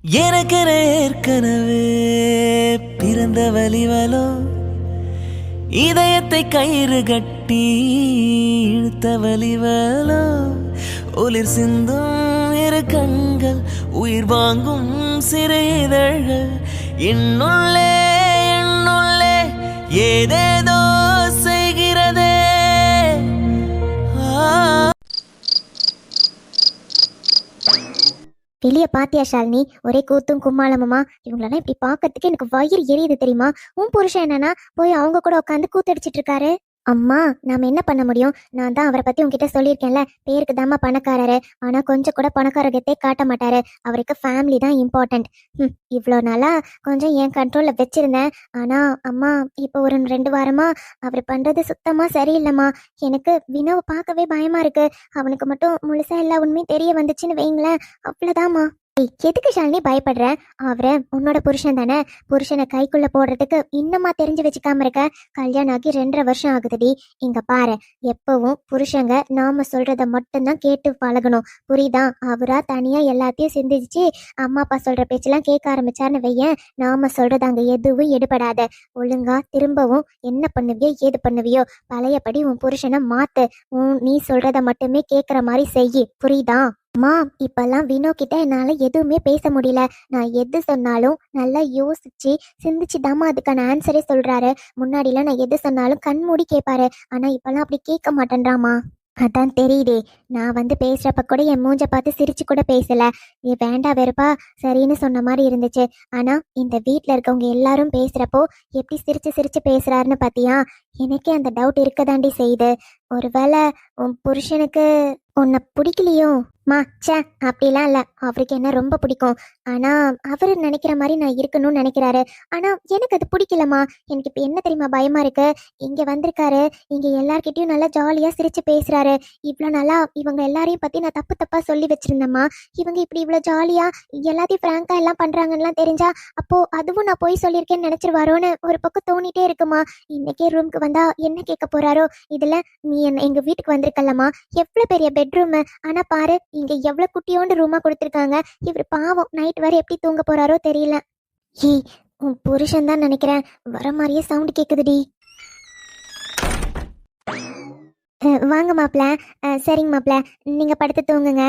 எனக்கென ஏற்கனவே பிறந்த வலிவலோ, இதயத்தை கயிறு கட்டி இழுத்த வலிவலோ, ஒளிர் சிந்தும் இரு கண்கள், உயிர் வாங்கும் சிறு இதழ்கள், என்னுள்ளே என்னுள்ளே ஏதேதோ செய்கிறதே. வெளியே பாத்தியா ஷாலினி? ஒரே கூத்தும் கும்மாளமுமா. இவங்களெல்லாம் இப்படி பாக்கிறதுக்கு எனக்கு வயிறு எரியுது தெரியுமா? உன் புருஷன் என்னன்னா போய் அவங்க கூட உட்காந்து கூத்தடிச்சிட்டு இருக்காரு. அம்மா, நாம என்ன பண்ண முடியும்? நான் தான் அவரை பத்தி உங்ககிட்ட சொல்லியிருக்கேன்ல, பேருக்கு தாம்மா பணக்காரரு, ஆனா கொஞ்சம் கூட பணக்காரகத்தே காட்ட மாட்டாரு. அவருக்கு ஃபேமிலி தான் இம்பார்ட்டன்ட். இவ்வளோ நாளா கொஞ்சம் என் கண்ட்ரோல்ல வச்சிருந்தேன். ஆனா அம்மா, இப்போ ஒரு 2 வாரமா அவர் பண்றது சுத்தமா சரியில்லைம்மா. எனக்கு வினோவை பார்க்கவே பயமா இருக்கு. அவனுக்கு மட்டும் முழுசா எல்லா உண்மையும் தெரிய வந்துச்சுன்னு வைங்களேன், அவ்வளோதாம்மா. எதுக்கு ஷாலினி பயப்படுற? அவரை உன்னோட புருஷன் தானே. புருஷனை கைக்குள்ள போடுறதுக்கு இன்னமா தெரிஞ்சு வச்சுக்காம இருக்க? கல்யாணம் ஆகி 2.5 வருஷம் ஆகுதுடி. இங்க பாரு, எப்பவும் புருஷங்க நாம சொல்றத மட்டும்தான் கேட்டு பழகணும், புரியுதா? அவரா தனியா எல்லாத்தையும் சிந்திச்சு அம்மா அப்பா சொல்ற பேச்செல்லாம் கேட்க ஆரம்பிச்சாருன்னு வையேன், நாம சொல்றது அங்க எதுவும் எடுபடாத. ஒழுங்கா திரும்பவும் என்ன பண்ணுவியோ ஏது பண்ணுவியோ பழையபடி உன் புருஷனை மாத்து. நீ சொல்றத மட்டுமே கேட்குற மாதிரி செய்யி, புரியுதா? அம்மா, இப்பெல்லாம் வினோ கிட்ட என்னால எதுவுமே பேச முடியல. நான் எது சொன்னாலும் நல்லா யோசிச்சு சிந்திச்சு தாம்மா அதுக்கான ஆன்சரே சொல்றாரு. முன்னாடிலாம் நான் எது சொன்னாலும் கண்மூடி கேட்பாரு, ஆனா இப்பெல்லாம் அப்படி கேட்க மாட்டேன்றாமா. அதான் தெரியுதே, நான் பேசுறப்ப கூட என் மூஞ்ச பார்த்து சிரிச்சு கூட பேசல. நீ வேண்டா வெறுப்பா சரின்னு சொன்ன மாதிரி இருந்துச்சு. ஆனா இந்த வீட்டுல இருக்கவங்க எல்லாரும் பேசுறப்போ எப்படி சிரிச்சு சிரிச்சு பேசுறாருன்னு பாத்தியா? எனக்கே அந்த டவுட் இருக்கதாண்டி செய்யுது. ஒருவேளை உன் புருஷனுக்கு உன்னை பிடிக்கலையோ? மா சே, அப்படிலாம் இல்லை. அவருக்கு என்ன ரொம்ப பிடிக்கும். ஆனால் அவர் நினைக்கிற மாதிரி நான் இருக்கணும்னு நினைக்கிறாரு. ஆனால் எனக்கு அது பிடிக்கலம்மா. எனக்கு இப்போ என்ன தெரியுமா பயமா இருக்கு? இங்கே வந்திருக்காரு, இங்கே எல்லார்கிட்டையும் நல்லா ஜாலியாக சிரிச்சு பேசுறாரு. இவ்வளோ நாளா இவங்க எல்லாரையும் பற்றி நான் தப்பு தப்பாக சொல்லி வச்சிருந்தேம்மா. இவங்க இப்படி இவ்வளோ ஜாலியாக எல்லாத்தையும் ஃப்ராங்காக எல்லாம் பண்ணுறாங்கலாம் தெரிஞ்சா அப்போ அதுவும் நான் போய் சொல்லியிருக்கேன்னு நினச்சிருவாரோன்னு ஒரு பக்கம் தோணிட்டே இருக்குமா. இன்னைக்கே ரூமுக்கு வந்தா என்ன கேட்க போறாரோ? இதில் நீ என்ன எங்கள் வீட்டுக்கு வந்திருக்கல்லம்மா, எவ்வளோ பெரிய பெட்ரூமு. ஆனால் பாரு, இங்க எவ்வளவு குட்டியோண்டு ரூமா கொடுத்துருக்காங்க. இவர் பாவம் நைட் வரை எப்படி தூங்க போறாரோ தெரியல. ஏய், உன் புருஷன் தான் நினைக்கிறேன். வர மாதிரியே சவுண்ட் கேக்குதுடி. வாங்க மாப்பிள்ள. சரிங்க மாப்பிள்ள, நீங்க படுத்து தூங்குங்க.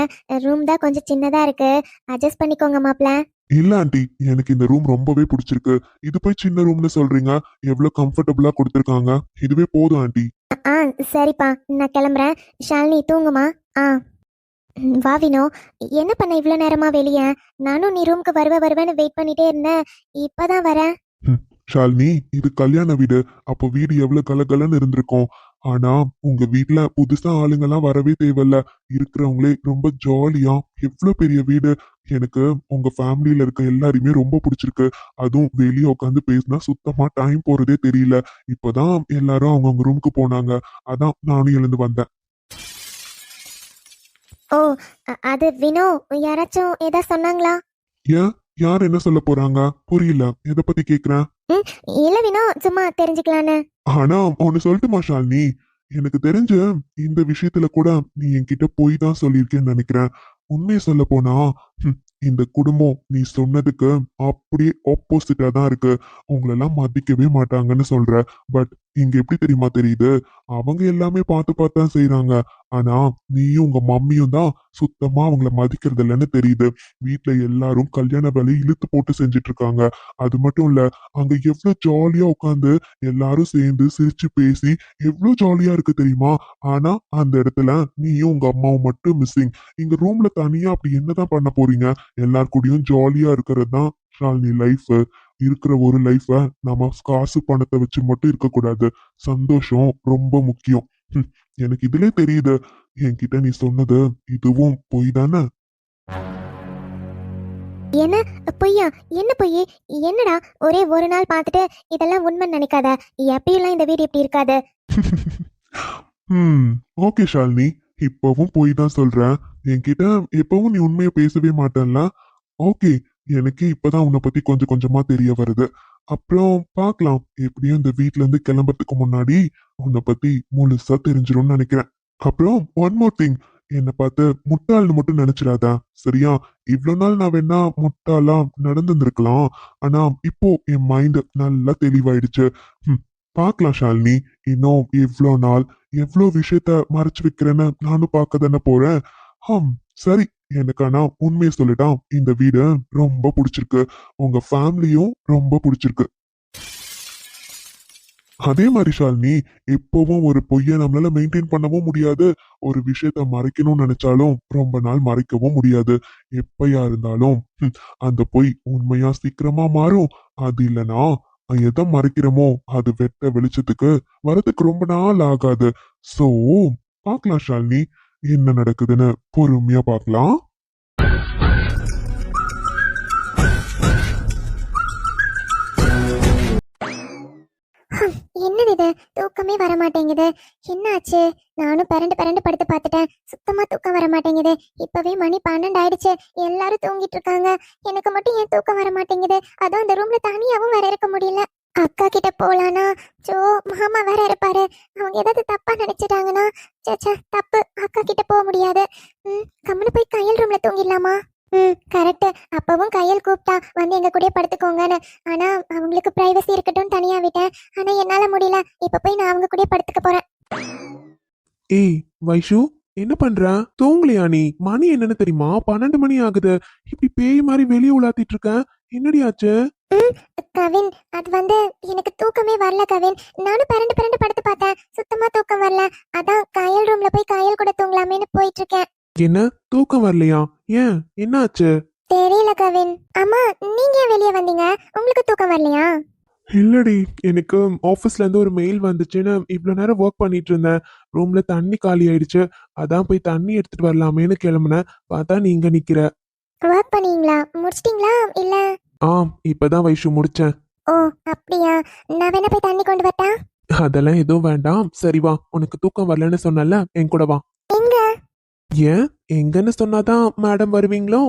ரூம் தான் கொஞ்சம் சின்னதா இருக்கு, அட்ஜஸ்ட் பண்ணிக்கோங்க மாப்பிள்ள. இல்ல ஆண்டி, எனக்கு இந்த ரூம் ரொம்பவே பிடிச்சிருக்கு. இது போய் சின்ன ரூம்னு சொல்றீங்க? எவ்வளவு கம்ஃபர்டபுளா கொடுத்துருக்காங்க. இதுவே போதும் ஆண்டி. ஆ சரிப்பா, நான் கிளம்புறேன். ஷாலினி தூங்குமா? ஆ வா வினோ. என்ன பண்ண இவ்வளோ நேரமா வெளியே? நானும் நீ ரூமுக்கு வருவேன்னு வெயிட் பண்ணிட்டே இருந்தேன். இப்பதான் வரேன். ஷாலினி, இது கல்யாண வீடு. அப்போ வீடு எவ்வளவு கலகலன்னு இருந்திருக்கும். ஆனா உங்க வீட்டுல புதுசா ஆளுங்கெல்லாம் வரவே தேவையில்ல. இருக்கிறவங்களே ரொம்ப ஜாலியா, எவ்வளவு பெரிய வீடு. எனக்கு உங்க ஃபேமிலியில இருக்க எல்லாருமே ரொம்ப பிடிச்சிருக்கு. அதுவும் வெளியே உட்காந்து பேசினா சுத்தமா டைம் போறதே தெரியல. இப்பதான் எல்லாரும் அவங்கவுங்க ரூமுக்கு போனாங்க. அதான் நானும் எழுந்து வந்தேன். ஓ, அது வினோ, யாராச்சும் ஏதாவது சொன்னாங்களா? ஏன், யார் என்ன சொல்ல போறாங்க? புரியல, எதை பத்தி கேக்குறேன்? இல்ல வினோ, சும்மா தெரிஞ்சுக்கலான்னு. ஆனா ஒன்னு சொல்லட்டுமா ஷாலினி? எனக்கு தெரிஞ்ச இந்த விஷயத்துல கூட நீ என்கிட்ட போய் தான் சொல்லியிருக்கேன்னு நினைக்கிறேன். உண்மையை சொல்ல போனா, இந்த குடும்பம் நீ சொன்னதுக்கு அப்படியே ஆப்போசிட்டா தான் இருக்கு. உங்களெல்லாம் மதிக்கவே மாட்டாங்கன்னு சொல்ற. பட் இங்க எப்படி தெரியுமா தெரியுது? அவங்க எல்லாமே பார்த்து தான் செய்யறாங்க. ஆனா நீயும் உங்க மம்மியும் தான் சுத்தமா அவங்கள மதிக்கிறது இல்லைன்னு தெரியுது. வீட்டுல எல்லாரும் கல்யாண வேலையை இழுத்து போட்டு செஞ்சுட்டு இருக்காங்க. அது மட்டும் இல்ல, அங்க எவ்வளவு ஜாலியா உட்காந்து எல்லாரும் சேர்ந்து சிரிச்சு பேசி எவ்வளவு ஜாலியா இருக்கு தெரியுமா? ஆனா அந்த இடத்துல நீயும் உங்க அம்மாவும் மட்டும் மிஸ்ஸிங். இங்க ரூம்ல தனியா அப்படி என்னதான் பண்ண போறீங்க? எல்லார் கூடயும் ஜாலியா இருக்கிறது தான் ஷாலினி லைஃப். இருக்கிற ஒரு லைஃப நம்ம காசு பணத்தை வச்சு மட்டும் இருக்கக்கூடாது. சந்தோஷம் ரொம்ப முக்கியம். எனக்கு இதுல தெரியுது. என்கிட்ட நீ சொன்னது இதுவும் பொய் தானே? என்ன பொய்யா? என்ன பொய்? என்னடா ஒரே ஒரு நாள் பார்த்துட்டு இதெல்லாம் உண்மை நினைக்காத. எப்பயும் இந்த வீடு இப்படி இருக்காது. ஓகே ஷாலினி, இப்பவும் போய் தான் சொல்றேன். என்கிட்ட எப்பவும் நீ உண்மையை பேசவே மாட்டேன்ல. ஓகே, எனக்கு இப்பதான் உன்னை பத்தி கொஞ்சம் கொஞ்சமா தெரிய வருது. அப்புறம் பார்க்கலாம். எப்படியும் இந்த வீட்ல இருந்து கிளம்புறதுக்கு முன்னாடி உன்னை பத்தி முழுசா தெரிஞ்சிரும்னு நினைக்கிறேன். அப்புறம் ஒன் மோர் திங், என்னை பார்த்து முட்டாள்னு மட்டும் நினைச்சிடாத, சரியா? இவ்வளவு நாள் நான் வேணா முட்டாளா நடந்துருக்கலாம், ஆனா இப்போ என் மைண்ட் நல்லா தெளிவாயிடுச்சு. பார்க்கலாம் ஷாலினி. இன்னும் எவ்வளோ நாள் எவ்வளோ விஷயத்த மறைச்சு வைக்கிறேன்னு நானும் பார்க்க தானே போறேன். சரி. எனக்கு ஆனா உண்மையை சொல்லிட்டா, இந்த வீடு ரொம்ப பிடிச்சிருக்கு, உங்க ஃபேமிலியும் ரொம்ப பிடிச்சிருக்கு. அதே மாதிரி ஷாலினி, எப்பவும் ஒரு பொய்யை நம்மளால மெயின்டைன் பண்ணவும் முடியாது, ஒரு விஷயத்த மறைக்கணும்னு நினைச்சாலும் ரொம்ப நாள் மறைக்கவும் முடியாது. எப்பயா இருந்தாலும் அந்த பொய் உண்மையா சீக்கிரமா மாறும். அது இல்லனா எதை மறைக்கிறோமோ அது வெட்ட வெளிச்சத்துக்கு வரதுக்கு ரொம்ப நாள் ஆகாது. சோ பார்க்கலாம் ஷாலினி, என்ன நடக்குதுன்னு பொறுமையா பார்க்கலாம். என்னது இது? தூக்கமே வர மாட்டேங்குது. என்னாச்சு? நானும் பரண்டு பரண்டு படுத்து பார்த்துட்டேன், சுத்தமா தூக்கம் வர மாட்டேங்குது. இப்பவே மணி 12 ஆயிடுச்சு, எல்லாரும் தூங்கிட்டு இருக்காங்க. எனக்கு மட்டும் ஏன் தூக்கம் வர மாட்டேங்குது? அதுவும் அந்த ரூம்ல தனியாவும் வேற இருக்க முடியல. அக்கா கிட்ட போலானா? சோ மாமா வேற இருப்பாரு, அவங்க ஏதாவது தப்பா நினைச்சிட்டாங்கன்னா சச்சா தப்பு. அக்கா கிட்ட போக முடியாது. கம்முனு போய் கையல் ரூம்ல தூங்கிடலாமா? கரெக்ட். அப்பவும் கையல் கூப்பிட்டா வந்து எங்க கூட படுத்துக்கோங்கன்னு. ஆனா அவங்களுக்கு பிரைவசி இருக்கட்டும் தனியா விட்டேன். ஆனா என்னால முடியல. இப்ப போய் நான் அவங்க கூட படுத்துக்க போறேன். ஏய் வைஷு, என்ன பண்ற? தூங்கலையா நீ? மணி என்னன்னு தெரியுமா? 12 மணி ஆகுது. இப்படி பேய் மாதிரி வெளியே உலாத்திட்டு இருக்க. என்னடி ஆச்சு? கவின், அது வந்து எனக்கு தூக்கமே வரல கவின். நானும் பரண்டு பரண்டு படுத்து பார்த்தேன், சுத்தமா தூக்கம் வரல. அதான் கையல் ரூம்ல போய் கையல் கூட தூங்கலாமேன்னு போயிட்டு இருக்கேன். என்ன தூக்கம் வரலையா? ஏன், என்னாச்சு? தெரியல கவின். அம்மா, நீங்க ஏன் வெளியே வந்தீங்க? உங்களுக்கு தூக்கம் வரலையா? இல்லடி, எனக்கு ஆஃபீஸ்ல இருந்து ஒரு மெயில் வந்துச்சுன்னு இவ்வளவு நேரம் ஒர்க் பண்ணிட்டு இருந்தேன். ரூம்ல தண்ணி காலி ஆயிடுச்சு. அதான் போய் தண்ணி எடுத்துட்டு வரலாமேன்னு கிளம்புனேன். பார்த்தா நீங்க நிக்கிற. ஒர்க் பண்ணீங்களா? முடிச்சிட்டீங்களா இல்ல? ஆம், இப்பதான் வைஷு முடிச்சேன். ஓ அப்படியா? நான் வேணா போய் தண்ணி கொண்டு வரட்டா? அதெல்லாம் எதுவும் வேண்டாம். சரி வா, உனக்கு தூக்கம் வரலன்னு சொன்னல, என் கூட வா. எங்க? ஏன், எங்கன்னு சொன்னாதான் மேடம் வருவீங்களோ?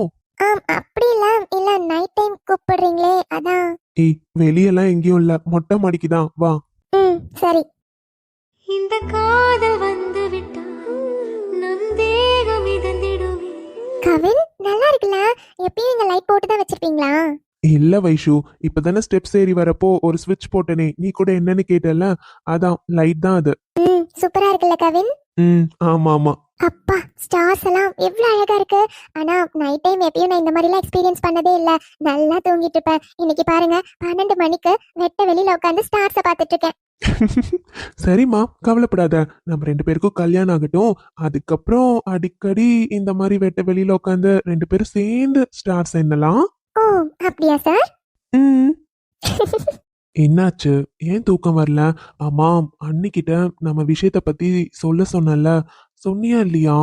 அப்படி இல்ல. இல்ல நைட் டைம் கூப்பிடுறீங்களே அதான். ஏய், வெளியெல்லாம் எங்கேயும் இல்ல, மொட்டை மாடிக்குதான், வா. சரி. இந்த காதல் வந்து விட்டால் நம் தேகம் மிதந்திடுமே. கவின், நல்லா இருக்குல்ல? எப்பயும் இங்க லைட் போட்டு தான் வச்சிருப்பீங்களா? இல்ல வைஷு, இப்பதானே ஸ்டெப்ஸ் ஏறி வரப்போ ஒரு ஸ்விட்ச் போட்டனே, நீ கூட என்னன்னு கேட்டல, அதான் லைட் தான் அது. சூப்பரா இருக்குல்ல கவின்? ஆமா ஆமா. அப்பா, ஸ்டார்ஸ் எல்லாம் எவ்வளவு அழகா இருக்கு. ஆனா நைட் டைம் எப்பயும் நான் இந்த மாதிரி எல்லாம் எக்ஸ்பீரியன்ஸ் பண்ணதே இல்ல. நல்லா தூங்கிட்டு இருப்பேன். இன்னைக்கு பாருங்க, 12 மணிக்கு வெட்ட வெளியில உட்காந்து ஸ்டார்ஸ பாத்துட்டு இருக்கேன். சரிம்மா, கவலைப்படாத. நம்ம 2 பேருக்கும் கல்யாணம் ஆகட்டும். அதுக்கப்புறம் அடிக்கடி இந்த மாதிரி வெட்ட வெளியில உட்காந்து 2 பேரும் சேர்ந்து ஸ்டார்ஸ் என்னலாம். ஓ அப்படியா சார்? என்னாச்சு? ஏன் தூக்கம் வரல? ஆமாம், அன்னிக்கிட்ட நம்ம விஷயத்த பத்தி சொல்ல சொன்னல, சொன்னியா இல்லையா?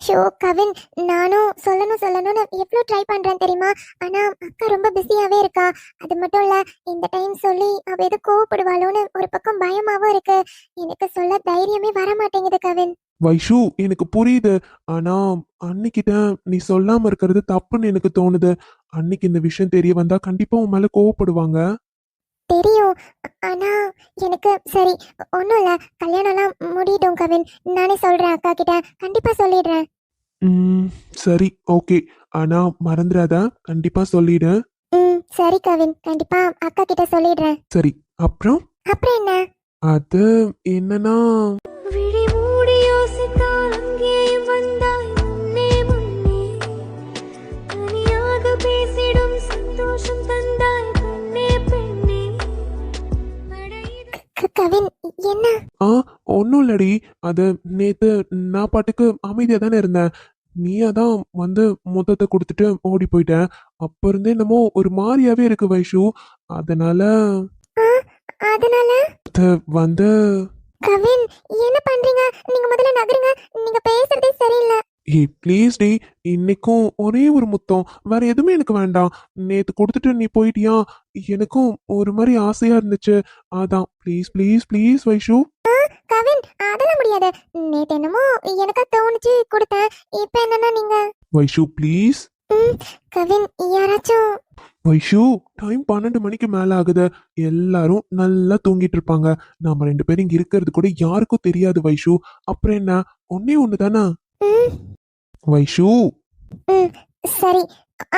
ஷோ கவின், நானும் சொல்லணும்னு எவ்வளவு ட்ரை பண்றேன் தெரியுமா? ஆனா அக்கா ரொம்ப பிஸியாவே இருக்கா. அது மட்டும் இல்ல, இந்த டைம் சொல்லி அவ எது கோவப்படுவாளோன்னு ஒரு பக்கம் பயமாவும் இருக்கு. எனக்கு சொல்ல தைரியமே வர மாட்டேங்குது கவின். வைஷு, எனக்கு புரியுது. ஆனா அன்னிக்கிட்ட நீ சொல்லாம இருக்கிறது தப்புன்னு எனக்கு தோணுது. அன்னிக்கு இந்த விஷயம் தெரிய வந்தா கண்டிப்பா உன் மேல கோவப்படுவாங்க. தெரியும். ஆனா எனக்கு சரி, ஒன்றும் இல்லை, கல்யாணம்லாம் முடியட்டும் கவின். நானே சொல்கிறேன் அக்கா கிட்ட, கண்டிப்பாக சொல்லிடுறேன். சரி, ஓகே. ஆனா மறந்துடாத, கண்டிப்பா சொல்லிடு. சரி கவின், கண்டிப்பாக அக்கா கிட்ட சொல்லிடுறேன். சரி, அப்புறம் அப்புறம் என்ன? அது என்னன்னா, விழி மூடி யோசித்தால் அங்கேயும் வந்தாய் முன்னே முன்னே. தனியாக பேசிடும் சந்தோஷம் தந்தாய் பெண்ணே பெண்ணே. கவின், என்ன? ஒன்னும் இல்லடி. அது நேத்து நான் பாட்டுக்கு அமைதியா தானே இருந்தேன். நீயா தான் வந்து மொத்தத்தை கொடுத்துட்டு ஓடி போயிட்ட. அப்ப இருந்தே என்னமோ ஒரு மாதிரியாவே இருக்கு வைஷு. அதனால அதனால அது வந்து கவின், என்ன பண்றீங்க? நீங்க முதல்ல நகருங்க, நீங்க பேசுறதே சரியில்லை. ஏய் ப்ளீஸ் டி, இன்னைக்கும் ஒரே ஒரு முத்தம், வேற எதுவுமே எனக்கு வேண்டாம். நேத்து கொடுத்துட்டு நீ போயிட்டியா, எனக்கும் ஒரு மாதிரி ஆசையா இருந்துச்சு. அதான் please please please Vaishu. Kavin, அதெல்லாம் முடியாது. நேத்து என்னமோ எனக்கு தோணுச்சு கொடுத்தேன். இப்ப என்னன்னா நீங்க. வைஷு ப்ளீஸ். கவின், யாராச்சும். வைஷு, டைம் 12 மணிக்கு மேல ஆகுது. எல்லாரும் நல்லா தூங்கிட்டு இருப்பாங்க. நாம 2 பேரும் இங்க இருக்கிறது கூட யாருக்கும் தெரியாது வைஷு. அப்புறம் என்ன, ஒன்னே ஒண்ணு தானே. வைஷு. ம் சரி,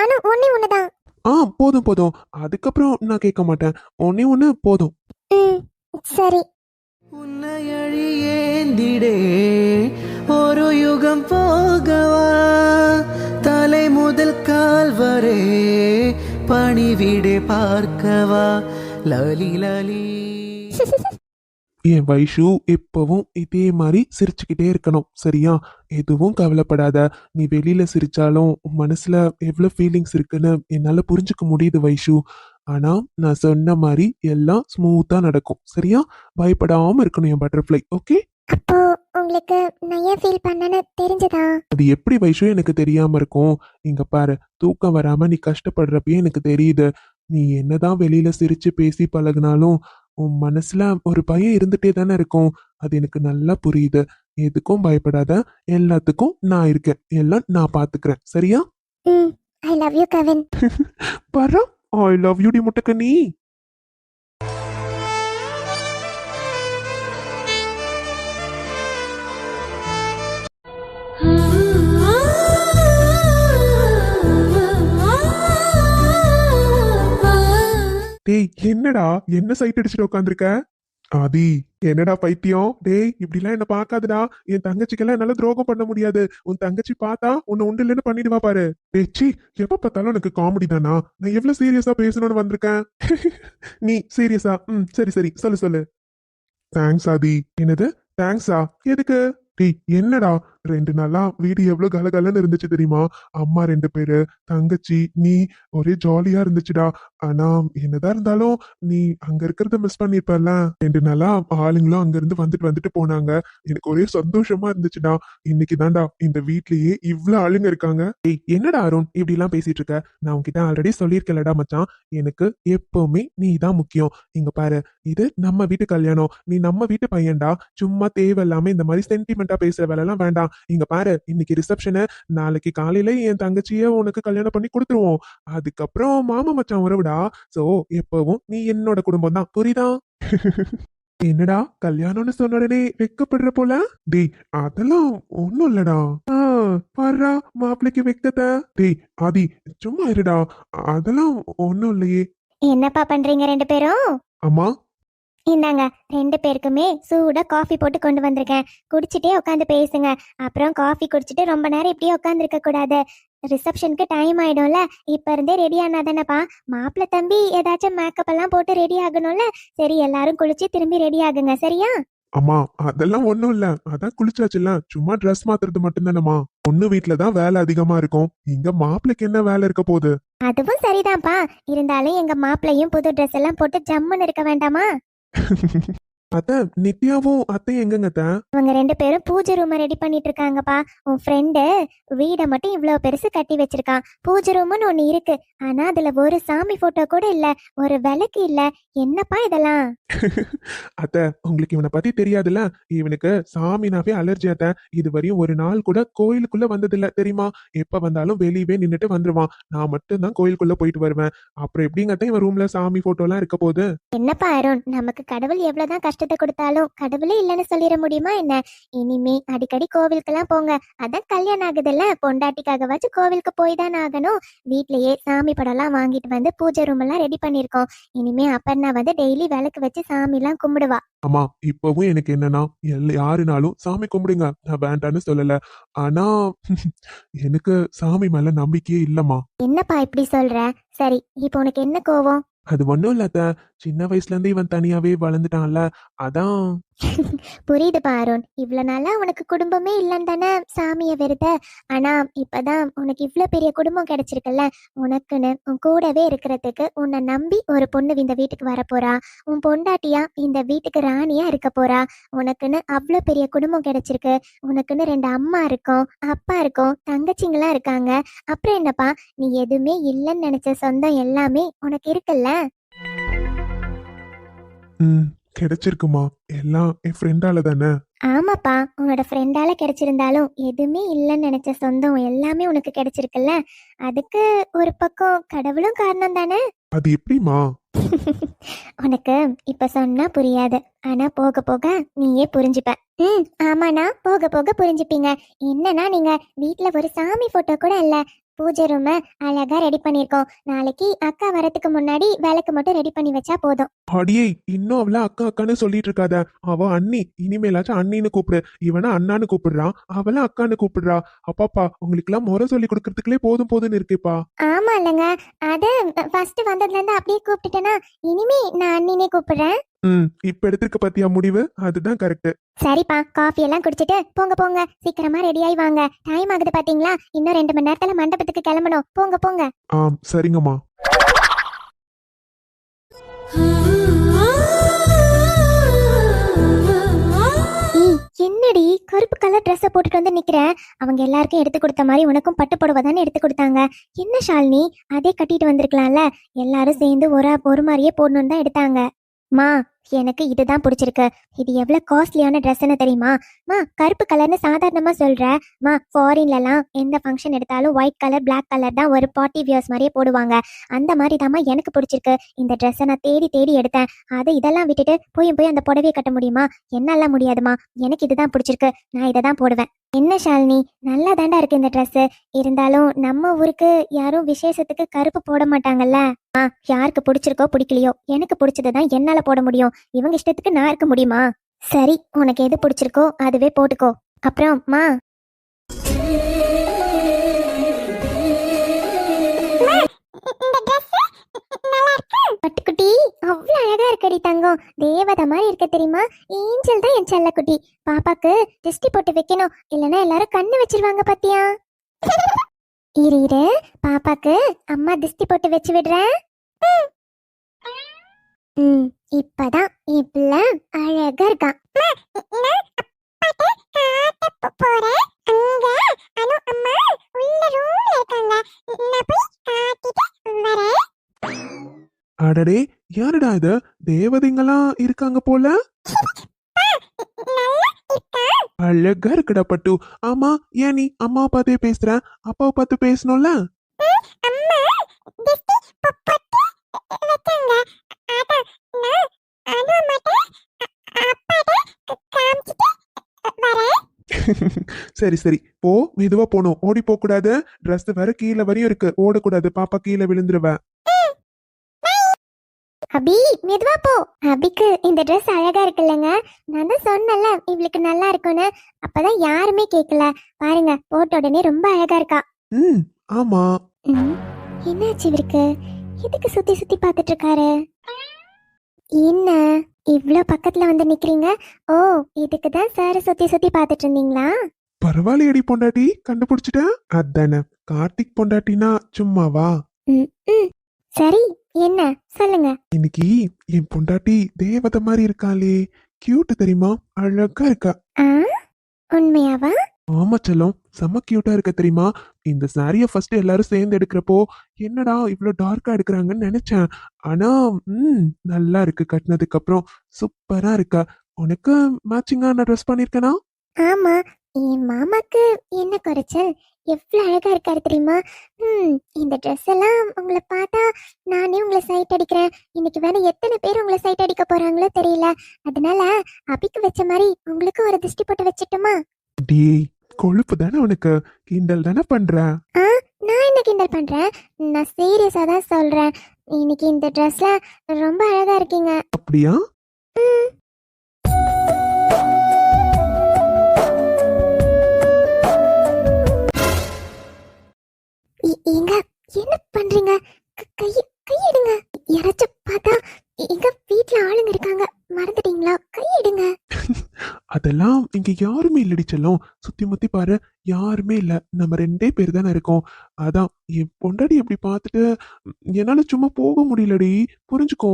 ஆனா ஒண்ணே ஒண்ணுதான். போதும் போதும், அதுக்கப்புறம் நான் கேட்க மாட்டேன். ஒன்னே ஒன்று போதும். ம் சரி. உன்னை அழியேந்திடே ஒரு யுகம் போகவா தலை முதல் கால் வரை பணிவிடை பார்க்கவா லலி லலி. என் வைஷு எப்பவும் இதே மாதிரி சிரிச்சுக்கிட்டே இருக்கணும், சரியா? எதுவும் கவலைப்படாத. நீ வெளியில சிரிச்சாலும் உன் மனசுல எவ்வளவு ஃபீலிங்ஸ் இருக்குன்னு என்னால புரிஞ்சுக்க முடியுது வைஷு. ஆனா நான் சொன்ன மாதிரி எல்லாம் ஸ்மூத்தா நடக்கும், சரியா? பயப்படாம இருக்கணும் என் பட்டர்ஃப்ளை, ஓகே? அப்போ உங்களுக்கு நான் ஏன் ஃபீல் பண்ணேன்னு தெரிஞ்சதா? அது எப்படி வைஷு எனக்கு தெரியாம இருக்கும்? இங்க பாரு, தூக்கம் வராம நீ கஷ்டப்படுறப்பயே எனக்கு தெரியுது. நீ என்னதான் வெளியில சிரிச்சு பேசி பழகுனாலும் உன் மனசுல ஒரு பயம் இருந்துட்டே தானே இருக்கும். அது எனக்கு நல்லா புரியுது. எதுக்கும் பயப்படாத, எல்லாத்துக்கும் நான் இருக்கேன், எல்லாம் நான் பாத்துக்கிறேன், சரியா? ம் ஐ லவ் யூ கவின். பாரா, ஐ லவ் யூ டி முட்டக்கண்ணி. டேய் என்னடா, என்ன சைட் அடிச்சுட்டு உட்காந்துருக்க? ஆதி, என்னடா பைத்தியம்? டேய் இப்படிலாம் என்ன பார்க்காதடா. என் தங்கச்சிக்கெல்லாம் என்னால துரோகம் பண்ண முடியாது. உன் தங்கச்சி பார்த்தா உன்னை உண்டு இல்லைன்னு பண்ணிடுவா பாரு. டேய் சீ, எப்ப பார்த்தாலும் எனக்கு காமெடி தானா? நான் எவ்வளவு சீரியஸா பேசணும்னு வந்திருக்கேன். நீ சீரியஸா? சரி சரி, சொல்லு சொல்லு. தேங்க்ஸ் ஆதி. என்னது தேங்க்ஸா? எதுக்கு? டேய் என்னடா, 2 நாளா வீடு எவ்வளவு கலகலன்னு இருந்துச்சு தெரியுமா? அம்மா 2 பேரு, தங்கச்சி, நீ, ஒரே ஜாலியா இருந்துச்சுடா. ஆனா என்னதான் இருந்தாலும் நீ அங்க இருக்கிறத மிஸ் பண்ணிருப்பல. 2 நாளா ஆளுங்களும் அங்க இருந்து வந்துட்டு வந்துட்டு போனாங்க. எனக்கு ஒரே சந்தோஷமா இருந்துச்சுடா. இன்னைக்கு தான்டா இந்த வீட்லயே இவ்ளோ ஆளுங்க இருக்காங்க. டேய் என்னடா அருண் இப்படி எல்லாம் பேசிட்டு இருக்க? நான் உன்கிட்ட ஆல்ரெடி சொல்லியிருக்கலடா மச்சான், எனக்கு எப்பவுமே நீ தான் முக்கியம். இங்க பாரு, இது நம்ம வீட்டு கல்யாணம், நீ நம்ம வீட்டு பையன்டா. சும்மா தேவையில்லாம இந்த மாதிரி சென்டிமெண்டா பேசுற வேலை எல்லாம் வேண்டாம். இங்க பாரு, இன்னைக்கு ரிசப்ஷனு, நாளைக்கு காலையில என் தங்கச்சிய உனக்கு கல்யாணம் பண்ணி கொடுத்துருவோம். அதுக்கப்புறம் மாமா மச்சான் உறவுடா. சோ எப்பவும் நீ என்னோட குடும்பம் தான், புரியுதா? என்னடா கல்யாணம்னு சொன்ன உடனே வெக்கப்படுற போல? டேய் அதெல்லாம் ஒண்ணும் இல்லடா. பாருடா மாப்பிள்ளைக்கு வெக்கத்த. டேய் ஆதி சும்மா இருடா, அதெல்லாம் ஒண்ணும் இல்லையே. என்னப்பா பண்றீங்க 2 பேரும்? அம்மா, இந்தாங்க 2 பேருக்குமே சூடா காஃபி போட்டு கொண்டு வந்திருக்கேன். குடிச்சிட்டே உட்காந்து பேசுங்க. அப்புறம் காஃபி குடிச்சிட்டு ரொம்ப நேரம் இப்படியே உட்காந்துருக்க கூடாது. ரிசப்ஷனுக்கு டைம் ஆயிடும்ல, இப்ப இருந்தே ரெடி ஆனாதானப்பா. மாப்பிள்ளை தம்பி ஏதாச்சும் மேக்கப் எல்லாம் போட்டு ரெடி ஆகணும்ல. சரி எல்லாரும் குளிச்சு திரும்பி ரெடி ஆகுங்க, சரியா? அம்மா அதெல்லாம் ஒண்ணும் இல்ல, அதான் குளிச்சாச்சுல்ல, சும்மா ட்ரெஸ் மாத்துறது மட்டும்தானம்மா. பொண்ணு வீட்டுலதான் வேலை அதிகமா இருக்கும், இங்க மாப்பிள்ளைக்கு என்ன வேலை இருக்க போகுது? அதுவும் சரிதான்ப்பா. இருந்தாலும் எங்க மாப்பிள்ளையும் புது ட்ரெஸ் எல்லாம் போட்டு ஜம்முன்னு இருக்க வேண்டாமா? அத்த நித்யாவும் அத்தையும் எங்கங்க அத்த? அவங்க 2 பேரும் பூஜை ரூம் ரெடி பண்ணிட்டு இருக்காங்கப்பா. உன் ஃப்ரெண்டு வீடை மட்டும் இவ்வளவு பெருசு கட்டி வச்சிருக்கான். பூஜை ரூம்னு ஒண்ணு இருக்கு, ஆனா அதுல ஒரு சாமி போட்டோ கூட இல்ல, ஒரு விளக்கு இல்ல. என்னப்பா இதெல்லாம்? அத்த உங்களுக்கு இவனை பத்தி தெரியாதுல்ல, இவனுக்கு சாமினாவே அலர்ஜி அத்த. இது வரையும் ஒரு நாள் கூட கோயிலுக்குள்ள வந்ததில்ல தெரியுமா? எப்ப வந்தாலும் வெளியவே நின்னுட்டு வந்துருவான். நான் மட்டும் தான் கோயிலுக்குள்ள போயிட்டு வருவேன். அப்புறம் எப்படிங்க அத்த இவன் ரூம்ல சாமி போட்டோ எல்லாம் இருக்க போகுது? என்னப்பா அருண், நமக்கு கடவுள் எவ்வளவுதான் கஷ்டத்தை கொடுத்தாலும் கடவுளே இல்லைன்னு சொல்லிட முடியுமா என்ன? இனிமே அடிக்கடி கோவிலுக்கெல்லாம் போங்க. அதான் கல்யாணம் ஆகுதுல்ல, பொண்டாட்டிக்காகவாச்சும் கோவிலுக்கு போய் தான் ஆகணும். வீட்லயே சாமி படம் எல்லாம் வாங்கிட்டு வந்து பூஜை ரூம் எல்லாம் ரெடி பண்ணிருக்கோம். இனிமே அப்பர்ணா வந்து டெய்லி விளக்கு வச்சு சாமி எல்லாம் கும்பிடுவா. அம்மா இப்பவும் எனக்கு என்னன்னா, யாருனாலும் சாமி கும்பிடுங்க, நான் வேண்டான்னு சொல்லல. ஆனா எனக்கு சாமி மேல நம்பிக்கையே இல்லம்மா. என்னப்பா இப்படி சொல்ற? சரி, இப்போ உனக்கு என்ன கோவம்? அது ஒண்ணும் இல்ல அத்த, சின்ன வயசுல இருந்து இவன் தனியாவே வளர்ந்துட்டான்ல, அதான். புரியுதுப்பா அருண், இவ்வளவு நாளா உனக்கு குடும்பமே இல்லைன்னு தானே சாமியை வெறுத்த. ஆனா இப்பதான் உனக்கு இவ்வளவு பெரிய குடும்பம் கிடைச்சிருக்குல்ல, உனக்குன்னு உன் கூடவே இருக்கிறதுக்கு உன்னை நம்பி ஒரு பொண்ணு இந்த வீட்டுக்கு வரப்போறா. உன் பொண்டாட்டியா இந்த வீட்டுக்கு ராணியா இருக்க போறா. உனக்குன்னு அவ்வளவு பெரிய குடும்பம் கிடைச்சிருக்கு. உனக்குன்னு 2 அம்மா இருக்கும், அப்பா இருக்கும், தங்கச்சிங்களாம் இருக்காங்க. அப்புறம் என்னப்பா, நீ எதுவுமே இல்லைன்னு நினைச்ச சொந்தம் எல்லாமே உனக்கு இருக்குல்ல. கிடைச்சிருக்குமா, எல்லாம் என் ஃப்ரெண்டால தானே. ஆமாப்பா, உன்னோட ஃப்ரெண்டால கிடைச்சிருந்தாலும் எதுவுமே இல்லைன்னு நினைச்ச சொந்தம் எல்லாமே உனக்கு கிடைச்சிருக்குல்ல. அதுக்கு ஒரு பக்கம் கடவுளும் காரணம் தானே. அது எப்படிமா? உனக்கு இப்ப சொன்னா புரியாது, ஆனா போக போக நீயே புரிஞ்சுப்ப. ஆமாண்ணா, போக போக புரிஞ்சுப்பீங்க. என்னன்னா நீங்க வீட்ல ஒரு சாமி போட்டோ கூட இல்ல. பூஜை ரூம அழகா ரெடி பண்ணிருக்கோம். நாளைக்கு அக்கா வரதுக்கு முன்னாடி விளக்கு மட்டும் ரெடி பண்ணி வச்சா போதும். அடியே, இன்னும் அவள அக்கா அக்கான்னு சொல்லிட்டு இருக்காத. அவ அண்ணி, இனிமேலாச்சும் அண்ணின்னு கூப்பிடு. இவனா அண்ணான்னு கூப்பிடுறான், அவள அக்கான்னு கூப்பிடுறா. அப்பாப்பா, உங்களுக்கு எல்லாம் முறை சொல்லி கொடுக்கறதுக்குள்ளே போதும் போதும்னு இருக்கேப்பா. ஆமா இல்லைங்க, அது ஃபர்ஸ்ட் வந்ததுல இருந்து அப்படியே கூப்பிட்டுட்டேனா, இனிமே நான் அண்ணினே கூப்பிடுறேன். இப்ப எடுத்திருக்க பாத்தியா முடிவு? அதுதான் கரெக்ட். சரிப்பா, காஃபி எல்லாம் குடிச்சிட்டு போங்க போங்க, சீக்கிரமா ரெடி ஆயி வாங்க. டைம் ஆகுது பாத்தீங்களா? இன்னும் 2 மணி நேரத்துல மண்டபத்துக்கு கிளம்பணும். போங்க போங்க. சரிங்கம்மா. என்னடி கருப்பு கலர் ட்ரெஸ் போட்டுட்டு வந்து நிக்கிறேன்? அவங்க எல்லாருக்கும் எடுத்து கொடுத்த மாதிரி உனக்கும் பட்டு புடவை தானே எடுத்து கொடுத்தாங்க. என்ன ஷாலினி, அதே கட்டிட்டு வந்திருக்கலாம்ல? எல்லாரும் சேர்ந்து ஒரு மாதிரியே போடணும்னு தான் எடுத்தாங்க. மா, எனக்கு இதுதான் பிடிச்சிருக்கு. இது எவ்வளவு காஸ்ட்லியான ட்ரெஸ்ன்னு தெரியுமா? மா, கருப்பு கலர்னு சாதாரணமா சொல்ற. மா, ஃபாரின்லலாம் எந்த ஃபங்க்ஷன் எடுத்தாலும் ஒயிட் கலர் பிளாக் கலர் தான் ஒரு பார்ட்டி வியர்ஸ் மாதிரியே போடுவாங்க. அந்த மாதிரி தாம்மா எனக்கு பிடிச்சிருக்கு. இந்த ட்ரெஸ்ஸை நான் தேடி தேடி எடுத்தேன். அதை இதெல்லாம் விட்டுட்டு போய் அந்த புடவையை கட்ட முடியுமா? என்னாலாம் முடியாதுமா. எனக்கு இதுதான் பிடிச்சிருக்கு. நான் இதை தான் போடுவேன். என்ன ஷாலினி, நல்லா தாண்டா இருக்கு இந்த ட்ரெஸ். இருந்தாலும் நம்ம ஊருக்கு யாரும் விசேஷத்துக்கு கருப்பு போட மாட்டாங்கல்ல. யாருக்கு பிடிச்சிருக்கோ பிடிக்கலையோ, எனக்கு பிடிச்சதுதான் என்னால போட முடியும். இவங்க இஷ்டத்துக்கு நான் இருக்க முடியுமா? சரி, உனக்கு எது பிடிச்சிருக்கோ அதுவே போட்டுக்கோ. அப்புறம் மா, பட்டுக்குட்டி அவ்வளவு அழகா இருக்கடி தங்கம். தேவதை மாதிரி இருக்க தெரியுமா? ஏஞ்சல் தான் என் செல்லக்குட்டி. பாப்பாக்கு திருஷ்டி போட்டு வைக்கணும், இல்லைன்னா எல்லாரும் கண்ணு வச்சிருவாங்க பாத்தியா? இரு, பாப்பாக்கு அம்மா திருஷ்டி போட்டு வச்சு விடுறேன். இப்பதான் இப்பல அழகா இருக்கான். அடடே, யாருடா இது? தேவதைங்களாம் இருக்காங்க போல. அழகா இருக்குடா பட்டு. ஆமா, ஏன் நீ அம்மாவை பார்த்தே பேசுற? அப்பாவை பார்த்து பேசணும்ல. சரி சரி, போ, மெதுவா போகணும். ஓடி போக கூடாது. ட்ரெஸ் வேற கீழே வரையும் இருக்கு, ஓடக்கூடாது. பாப்பா கீழே விழுந்துருவேன். அபி, மெதுவா போ. அபிக்கு இந்த ட்ரெஸ் அழகா இருக்குல்லங்க. நான் தான் சொன்னல இவளுக்கு நல்லா இருக்கும்னு. அப்பதான் யாருமே கேட்கல. பாருங்க, போட்ட உடனே ரொம்ப அழகா இருக்கா. ஆமா. என்னாச்சு இவருக்கு? எதுக்கு சுத்தி சுத்தி பார்த்துட்டு இருக்காரு? என்ன இவ்ளோ பக்கத்துல வந்து நிக்கிறீங்க? ஓ, இதுக்கு தான் சார் சுத்தி சுத்தி பார்த்துட்டு இருந்தீங்களா? பரவாயில்லையடி பொண்டாட்டி, கண்டுபிடிச்சிட்டேன். அதானே, கார்த்திக் பொண்டாட்டினா சும்மாவா? சரி, என்ன சொல்லுங்க. இன்னைக்கு என் பொண்டாட்டி தேவதை மாதிரி இருக்காளே, கியூட் தெரியுமா? அழகா இருக்கா. உண்மையாவா? ஆமா செல்லம், செம்ம கியூட்டா இருக்க தெரியுமா? இந்த சாரிய ஃபர்ஸ்ட் எல்லாரும் சேர்ந்து எடுக்கிறப்போ என்னடா இவ்ளோ டார்க்கா எடுக்கிறாங்கன்னு நினைச்சேன். ஆனா நல்லா இருக்கு. கட்டினதுக்கு அப்புறம் சூப்பரா இருக்கா. உனக்கு மேட்சிங்கா நான் ட்ரெஸ் பண்ணிருக்கேனா? ஆமா, என் மாமாக்கு என்ன குறைச்சல்? எவ்வளவு அழகா இருக்காரு தெரியுமா? இந்த ட்ரெஸ் எல்லாம் உங்களை பார்த்தா நானே உங்களை சைட் அடிக்கிறேன். இன்னைக்கு வேற எத்தனை பேர் உங்களை சைட் அடிக்க போறாங்களோ தெரியல. அதனால அபிக்கு வச்ச மாதிரி உங்களுக்கு ஒரு திருஷ்டி போட்டு வச்சிட்டுமா? டேய், கொழுப்பு தானே உனக்கு? கிண்டல் தானே பண்ற? நான் என்ன கிண்டல் பண்றேன்? நான் சீரியஸா தான் சொல்றேன். இன்னைக்கு இந்த ட்ரெஸ்ல ரொம்ப அழகா இருக்கீங்க. அப்படியா? எங்க என்ன பண்றீங்க? கையெடுங்க. யாராச்சும் பார்த்தா எங்க வீட்ல ஆளுங்க இருக்காங்க, மறந்துட்டீங்களா? கையெடுங்க. அதெல்லாம் இங்க யாருமே இல்லடி செல்லம். சுத்தி முத்தி பாரு, யாருமே இல்ல. நம்ம 2 பேர் தானே இருக்கோம். அதான் என் பொண்டாடி எப்படி பார்த்துட்டு என்னால சும்மா போக முடியலடி. புரிஞ்சுக்கோ.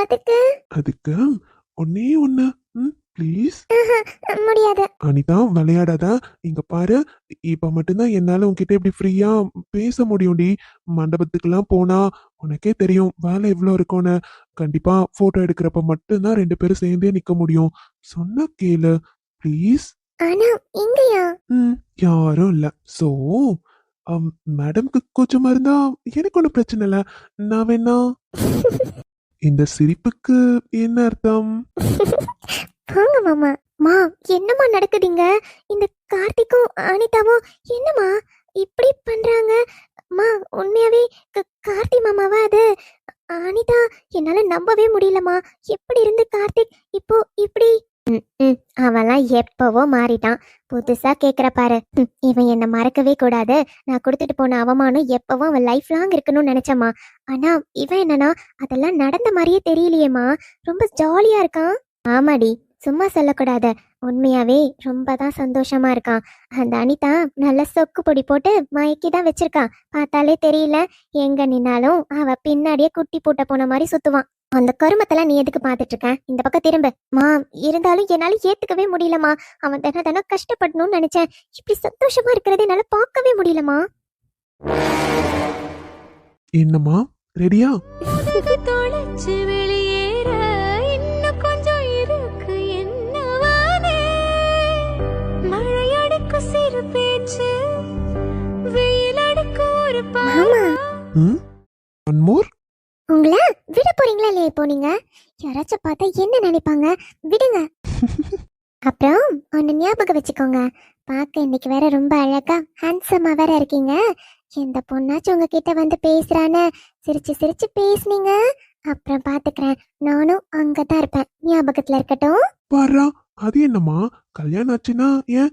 அதுக்கு அதுக்கு ஒன்னே ஒண்ணு, ப்ளீஸ். முடியாது. அனிதா, விளையாடாத. இங்க பாரு, இப்ப மட்டும்தான் என்னால உன்கிட்ட இப்படி ஃப்ரீயா பேச முடியும்டி. மண்டபத்துக்கெல்லாம் போனா உனக்கே தெரியும் வேலை எவ்வளோ இருக்கும்னு. கண்டிப்பா போட்டோ எடுக்கிறப்ப மட்டும்தான் 2 பேரும் சேர்ந்தே நிக்க முடியும். சொன்னா கேளு ப்ளீஸ். ஆனா இங்கயா? யாரும் இல்ல. சோ மேடம்க்கு கூச்சமா இருந்தா எனக்கு ஒன்றும் பிரச்சனை இல்லை. நான் வேணா இந்த சிரிப்புக்கு என்ன அர்த்தம்? வாங்க மாமா. மா, என்னம்மா நடக்குதுங்க? இந்த கார்த்திக்கும் அனிதாவும் என்னம்மா இப்படி பண்றாங்க? மா, உண்மையாவே கார்த்தி மாமாவா அது? அனிதா, என்னால நம்பவே முடியலம்மா. எப்படி இருந்து கார்த்திக் இப்போ இப்படி? அவன்லாம் எப்பவோ மாறிட்டான். புதுசா கேக்குற பாரு. இவன் என்ன மறக்கவே கூடாது. நான் கொடுத்துட்டு போன அவமானம் எப்பவும் அவன் லைஃப் லாங் இருக்கணும்னு நினைச்சம்மா. ஆனா இவன் என்னன்னா அதெல்லாம் நடந்த மாதிரியே தெரியலையேம்மா. ரொம்ப ஜாலியா இருக்கான். ஆமாடி, சும்மா சொல்லக்கூடாது. உண்மையாவே ரொம்ப தான் சந்தோஷமா இருக்கான். அந்த அனிதா நல்ல சொக்கு பொடி போட்டு மயக்கி தான் வச்சிருக்கான். பார்த்தாலே தெரியல. எங்க நின்னாலும் அவ பின்னாடியே குட்டி போட்ட போன மாதிரி சுத்துவான். அந்த கருமத்தெல்லாம் நீ எதுக்கு பார்த்துட்டு இருக்க? இந்த பக்கம் திரும்ப. மா, இருந்தாலும் என்னால ஏத்துக்கவே முடியலமா. அவன் தினம் கஷ்டப்படணும்னு நினைச்சேன். இப்படி சந்தோஷமா இருக்கிறதே என்னால பார்க்கவே முடியலமா. என்னம்மா, ரெடியா? முதுகு தொலைச்சு வெளியேற இன்னும் கொஞ்சம் இருக்கு என்னவானே. மழையடிக்கு சிறு பேச்சு, வெயில் அடிக்கு ஒரு மாமா, ஒன் மோர். உங்களை விட போறீங்களா இல்லையா? இப்போ நீங்க யாராச்சும் பார்த்தா என்ன நினைப்பாங்க? விடுங்க. அப்புறம் ஒன்னு ஞாபகம் வச்சுக்கோங்க. பார்க்க இன்னைக்கு வேற ரொம்ப அழகா ஹேண்ட்ஸமா வேற இருக்கீங்க. எந்த பொண்ணாச்சும் உங்ககிட்ட வந்து பேசுறான்னு சிரிச்சு சிரிச்சு பேசுனீங்க, அப்புறம் பாத்துக்கிறேன். நானும் அங்கதான் இருப்பேன். ஞாபகத்துல இருக்கட்டும். பாரா, அது என்னம்மா, கல்யாணம் ஆச்சுன்னா ஏன்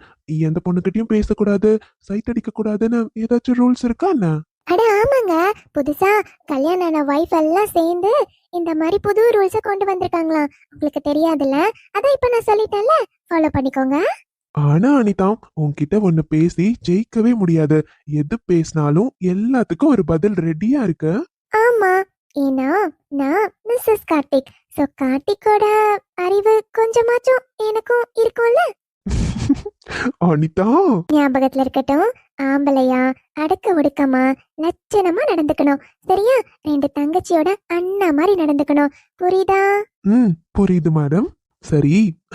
எந்த பொண்ணுகிட்டயும் பேசக்கூடாது, சைட் அடிக்க கூடாதுன்னு ஏதாச்சும் ரூல்ஸ் இருக்கா என்ன? அட ஆமாங்க, புதுசா கல்யாணம் ஆன வைஃப் எல்லாம் சேர்ந்து இந்த மாதிரி புது ரூல்ஸை கொண்டு வந்திருக்காங்களாம். உங்களுக்கு தெரியாதுல்ல? அதான் இப்ப நான் சொல்லிட்டேன்ல, ஃபாலோ பண்ணிக்கோங்க. ஆனா அனிதா, உன்கிட்ட ஒண்ணு பேசி ஜெயிக்கவே முடியாது. எது பேசினாலும் எல்லாத்துக்கும் ஒரு பதில் ரெடியா இருக்கு. ஆமா, ஏன்னா நான் மிஸ்ஸஸ் கார்த்திக். சோ கார்த்திக்கோட அறிவு கொஞ்சமாச்சும் எனக்கும் இருக்கும்ல. அனிதா, ஞாபகத்துல இருக்கட்டும். ஆம்பளையா அடக்க ஒடுக்கமா லட்சணமா நடந்துக்கணும். சரியா? ரெண்டு தங்கச்சியோட அண்ணா மாதிரி நடந்துக்கணும். புரியுதா? புரியுது மேடம். சரி,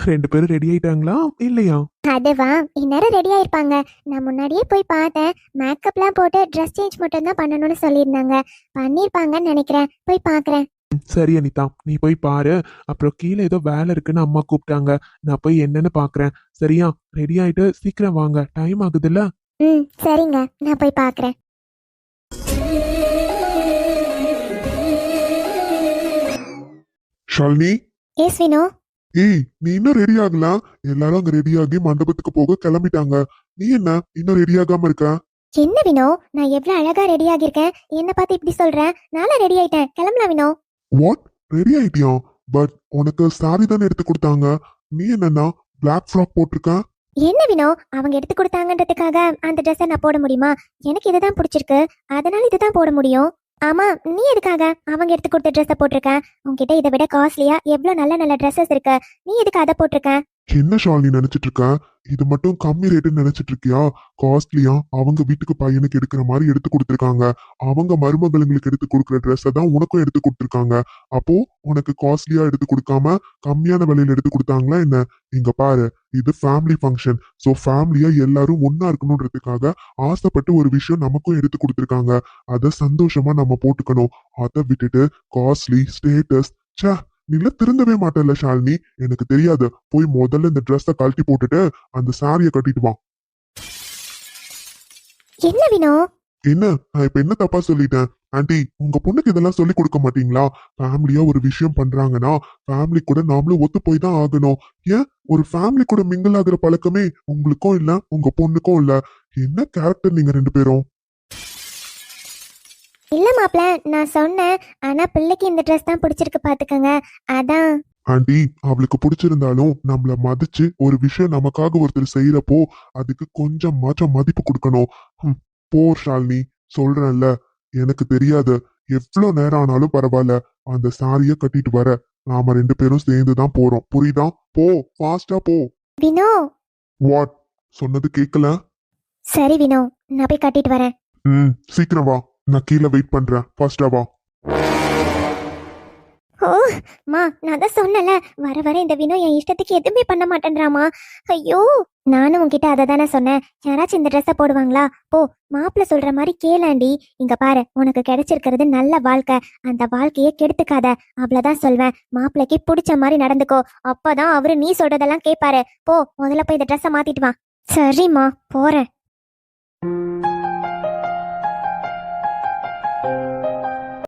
ரெண்டு பேரும் ரெடி ஆயிட்டாங்களா இல்லையா? அதுவா, இந்நேரம் ரெடி ஆயிருப்பாங்க. நான் முன்னாடியே போய் பார்த்தேன். மேக்கப்லாம் போட்டு ட்ரெஸ் சேஞ்ச் மட்டும் தான் பண்ணணும்னு சொல்லியிருந்தாங்க. பண்ணிருப்பாங்கன்னு நினைக்கிறேன். போய் பார்க்கறேன். சரி அனிதா, நீ போய் பாரு. அப்புறம் கீழே ஏதோ வேலை இருக்குன்னு அம்மா கூப்பிட்டாங்க. நான் போய் என்னன்னு பாக்குறேன். சரியா? ரெடி ஆயிட்டு சீக்கிரம் வாங்க, டைம் ஆகுதுல்ல. சரிங்க, நான் போய் பார்க்கறேன். ஷாலினி, எஸ் வினோ. ஏய், நீ இன்னும் ரெடி ஆகல? எல்லாரும் அங்க ரெடி ஆகி மண்டபத்துக்கு போக கிளம்பிட்டாங்க. நீ என்ன இன்னும் ரெடி ஆகாம இருக்க? என்ன வினோ, நான் எவ்வளவு அழகா ரெடி ஆகியிருக்கேன். என்ன பார்த்து இப்படி சொல்ற? நானும் ரெடி ஆயிட்டேன். கிளம்பலாம் வினோ. வாட், ரெடி ஆயிட்டியா? பட் உனக்கு சாரி தானே எடுத்து கொடுத்தாங்க. நீ என்னன்னா பிளாக் ஃப்ராக் போட்டிருக்க? என்ன வினோ, அவங்க எடுத்து கொடுத்தாங்கன்றதுக்காக அந்த ட்ரெஸ்ஸை நான் போட முடியுமா? எனக்கு இதுதான் பிடிச்சிருக்கு, அதனால இதுதான் போட முடியும். ஆமா, நீ எதுக்காக அவங்க எடுத்து கொடுத்த ட்ரெஸ்ஸை போட்டிருக்க? உன்கிட்ட இதை விட காஸ்ட்லியா எவ்வளவு நல்ல நல்ல ட்ரெஸ்ஸஸ் இருக்கு. நீ எதுக்கு அதை போட்டிருக்க? என்ன ஷாலினி நினைச்சிட்டு இருக்க? இது மட்டும் கம்மி ரேட்டுன்னு நினைச்சிட்டு இருக்கியா? காஸ்ட்லியா அவங்க வீட்டுக்கு பையனுக்கு எடுக்கிற மாதிரி எடுத்து கொடுத்துருக்காங்க. அவங்க மருமகளுங்களுக்கு எடுத்து கொடுக்குற ட்ரெஸ்ஸை தான் உனக்கும் எடுத்து கொடுத்துருக்காங்க. அப்போ உனக்கு காஸ்ட்லியா எடுத்து கொடுக்காம கம்மியான விலையில எடுத்து கொடுத்தாங்களா என்ன? இங்க பாரு, இது ஃபேமிலி ஃபங்க்ஷன். ஸோ ஃபேமிலியா எல்லாரும் ஒன்னா இருக்கணும்ன்றதுக்காக ஆசைப்பட்டு ஒரு விஷயம் நமக்கும் எடுத்து கொடுத்துருக்காங்க. அதை சந்தோஷமா நம்ம போட்டுக்கணும். அதை விட்டுட்டு காஸ்ட்லி ஸ்டேட்டஸ், ச்சே, நீல திருந்தவே மாட்டேல்ல ஷாலினி. எனக்கு தெரியாது. போய் முதல்ல இந்த ட்ரெஸ்ஸை கழட்டி போட்டுட்டு அந்த சாரியை கட்டிட்டு வா. என்ன வினோ? என்ன, நான் இப்ப என்ன தப்பா சொல்லிட்டேன்? ஆண்டி, உங்க பொண்ணுக்கு இதெல்லாம் சொல்லி கொடுக்க மாட்டீங்களா? ஃபேமிலியா ஒரு விஷயம் பண்றாங்கன்னா ஃபேமிலி கூட நாமளும் ஒத்து போய் தான் ஆகணும். ஏன் ஒரு ஃபேமிலி கூட மிங்கிள் ஆகுற பழக்கமே உங்களுக்கும் இல்ல, உங்க பொண்ணுக்கும் இல்ல. என்ன கேரக்டர் நீங்க ரெண்டு பேரும்? இல்ல மாப்ள, நான் சொன்னேன். ஆனா பிள்ளைக்கு இந்த ட்ரெஸ் தான் பிடிச்சிருக்கு பாத்துக்கங்க, அதான். ஆண்டி, அவளுக்கு பிடிச்சிருந்தாலும் நம்மள மதிச்சு ஒரு விஷயம் நமக்காக ஒருத்தர் செய்யறப்போ அதுக்கு கொஞ்சம் மதிப்பு கொடுக்கணும். போர் ஷாலினி, சொல்றேன்ல, எனக்கு தெரியாது. எவ்வளவு நேரம் ஆனாலும் பரவாயில்ல, அந்த சாரிய கட்டிட்டு வர. நாம ரெண்டு பேரும் சேர்ந்து தான் போறோம். புரியுதா? போ, ஃபாஸ்டா போ. வினோ. வாட், சொன்னது கேட்கல? சரி வினோ, நான் போய் கட்டிட்டு வரேன். சீக்கிரம் வா, நான் கீழே வெயிட் பண்றேன். ஃபாஸ்டா வா. ஓ மா, நான் தான் சொன்னல, வர வர இந்த வினோ என் இஷ்டத்துக்கு எதுவுமே பண்ண மாட்டேன்றாமா. ஐயோ, நானும் உன்கிட்ட அதை தானே சொன்னேன். யாராச்சும் இந்த ட்ரெஸ்ஸை போடுவாங்களா? போ, மாப்பிள்ள சொல்ற மாதிரி கேளாண்டி. இங்க பாரு, உனக்கு கிடைச்சிருக்கிறது நல்ல வாழ்க்கை. அந்த வாழ்க்கையை கெடுத்துக்காத, அவ்வளவுதான் சொல்வேன். மாப்பிள்ளைக்கு பிடிச்ச மாதிரி நடந்துக்கோ, அப்பதான் அவரு நீ சொல்றதெல்லாம் கேட்பாரு. போ, முதல்ல போய் இந்த ட்ரெஸ்ஸை மாத்திட்டு வா. சரிம்மா, போறேன்.